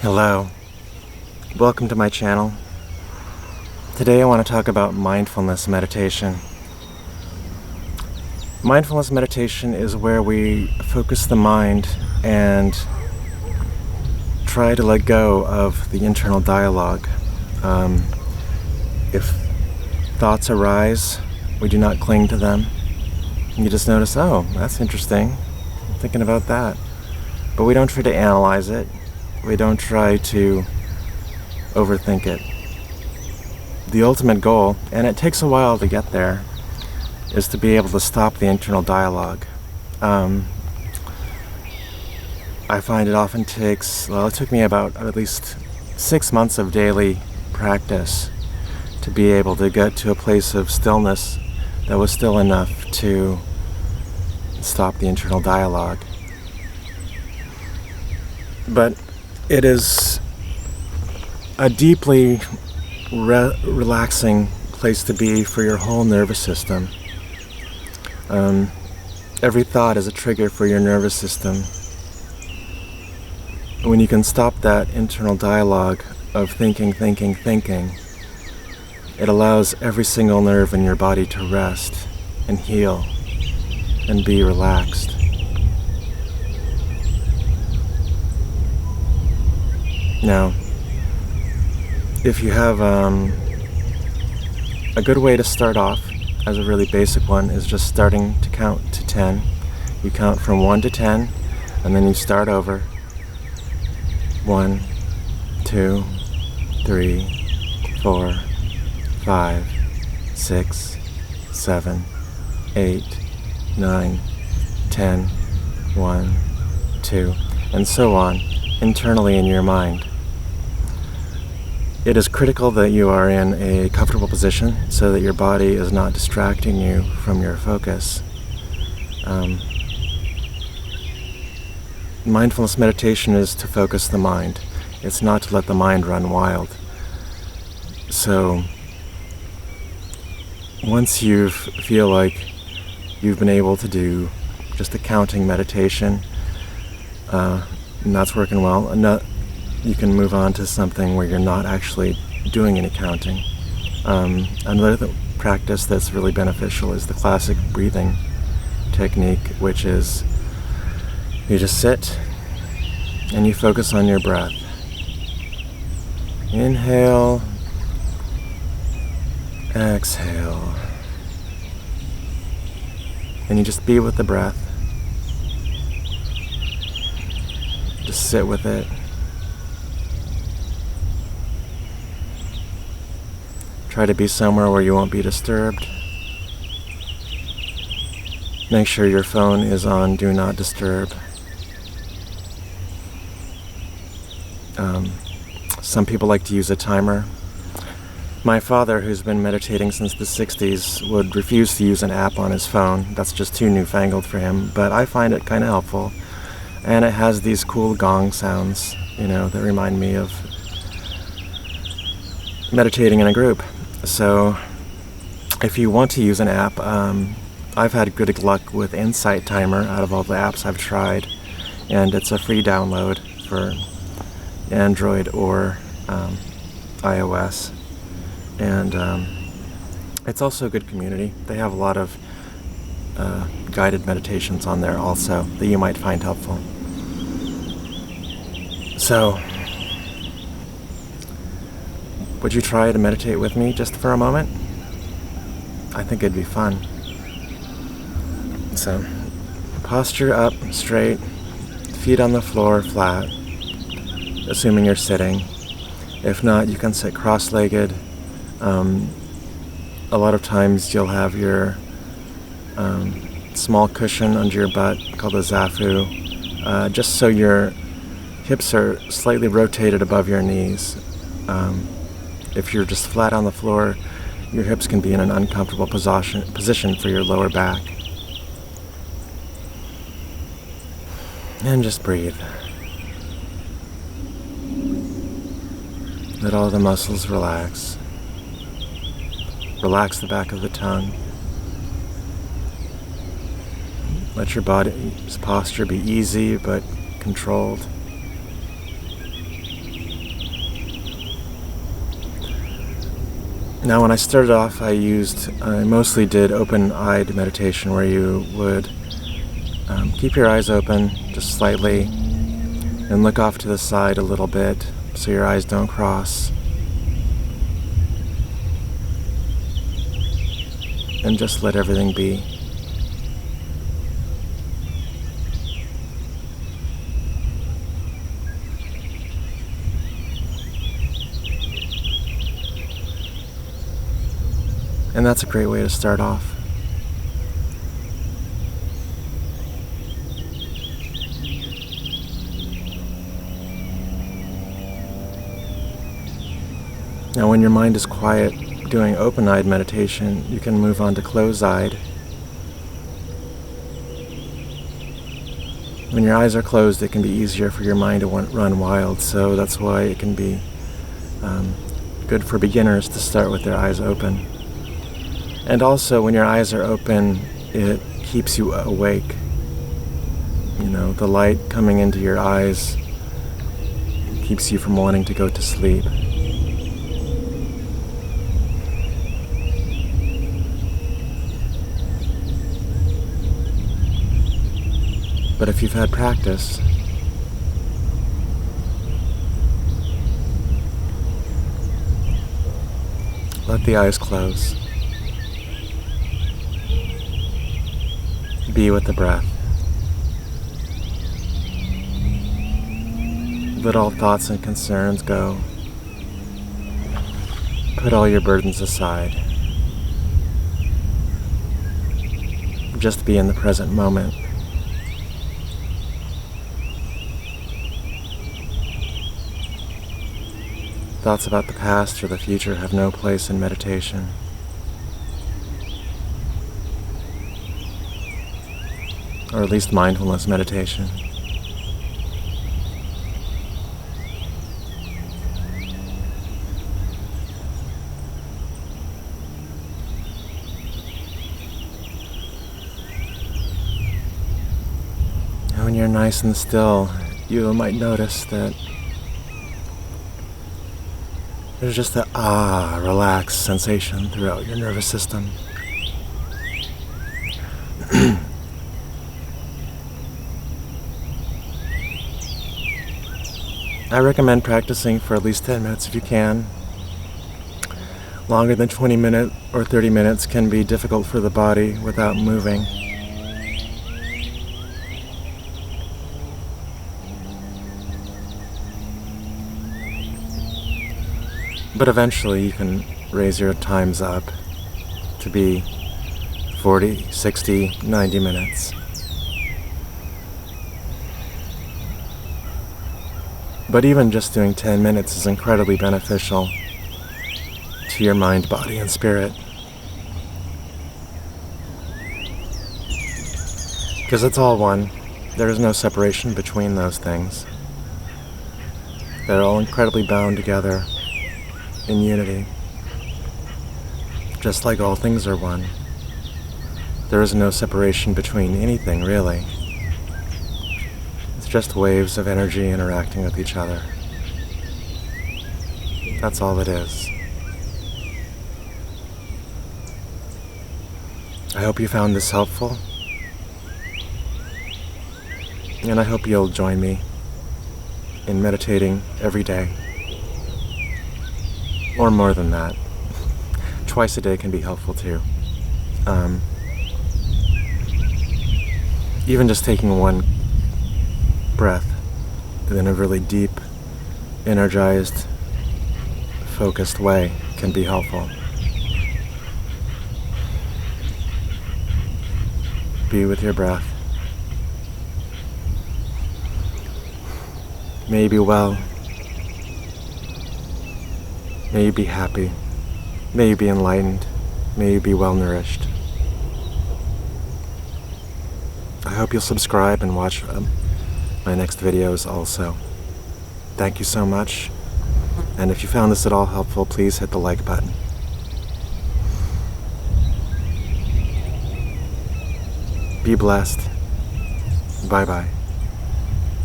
Hello, welcome to my channel. Today I want to talk about mindfulness meditation. Mindfulness meditation is where we focus the mind and try to let go of the internal dialogue. If thoughts arise, we do not cling to them. You just notice, oh, that's interesting, I'm thinking about that. But we don't try to analyze it. We don't try to overthink it. The ultimate goal, and it takes a while to get there, is to be able to stop the internal dialogue. I find it often takes, it took me about at least 6 months of daily practice to be able to get to a place of stillness that was still enough to stop the internal dialogue. But it is a deeply relaxing place to be for your whole nervous system. Every thought is a trigger for your nervous system. When you can stop that internal dialogue of thinking, it allows every single nerve in your body to rest and heal and be relaxed. Now, if you have a good way to start off, as a really basic one, is just starting to count to 10. You count from 1 to 10, and then you start over. 1, 2, 3, 4, 5, 6, 7, 8, 9, 10, 1, 2, and so on, internally in your mind. It is critical that you are in a comfortable position so that your body is not distracting you from your focus. Mindfulness meditation is to focus the mind. It's not to let the mind run wild. So once you feel like you've been able to do just a counting meditation, and that's working well, you can move on to something where you're not actually doing any counting. Another practice that's really beneficial is the classic breathing technique, which is you just sit and you focus on your breath. Inhale, exhale, and you just be with the breath. Just sit with it. Try to be somewhere where you won't be disturbed. Make sure your phone is on Do Not Disturb. Some people like to use a timer. My father, who's been meditating since the 60s, would refuse to use an app on his phone. That's just too newfangled for him, but I find it kind of helpful. And it has these cool gong sounds, that remind me of meditating in a group. So if you want to use an app, I've had good luck with Insight Timer out of all the apps I've tried, and it's a free download for Android or iOS, and it's also a good community. They have a lot of guided meditations on there also that you might find helpful. So, would you try to meditate with me just for a moment? I think it'd be fun. So, posture up straight, feet on the floor flat, assuming you're sitting. If not, you can sit cross-legged. A lot of times you'll have your small cushion under your butt called a zafu, just so your hips are slightly rotated above your knees. If you're just flat on the floor, your hips can be in an uncomfortable position for your lower back. And just breathe. Let all the muscles relax. Relax the back of the tongue. Let your body's posture be easy but controlled. Now, when I started off, I mostly did open-eyed meditation, where you would keep your eyes open just slightly and look off to the side a little bit so your eyes don't cross. And just let everything be. And that's a great way to start off. Now, when your mind is quiet, doing open-eyed meditation, you can move on to closed-eyed. When your eyes are closed, it can be easier for your mind to run wild, so that's why it can be good for beginners to start with their eyes open. And also, when your eyes are open, it keeps you awake. You know, the light coming into your eyes keeps you from wanting to go to sleep. But if you've had practice, let the eyes close. Be with the breath. Let all thoughts and concerns go. Put all your burdens aside. Just be in the present moment. Thoughts about the past or the future have no place in meditation. Or at least mindfulness meditation. And when you're nice and still, you might notice that there's just a relaxed sensation throughout your nervous system. I recommend practicing for at least 10 minutes if you can. Longer than 20 minutes or 30 minutes can be difficult for the body without moving. But eventually you can raise your times up to be 40, 60, 90 minutes. But even just doing 10 minutes is incredibly beneficial to your mind, body, and spirit. Because it's all one. There is no separation between those things. They're all incredibly bound together in unity. Just like all things are one. There is no separation between anything, really. It's just waves of energy interacting with each other. That's all it is. I hope you found this helpful. And I hope you'll join me in meditating every day. Or more than that. Twice a day can be helpful too. Even just taking one breath in a really deep, energized, focused way can be helpful. Be with your breath. May you be well. May you be happy. May you be enlightened. May you be well nourished. I hope you'll subscribe and watch my next videos also. Thank you so much. And if you found this at all helpful, please hit the like button. Be blessed. Bye-bye.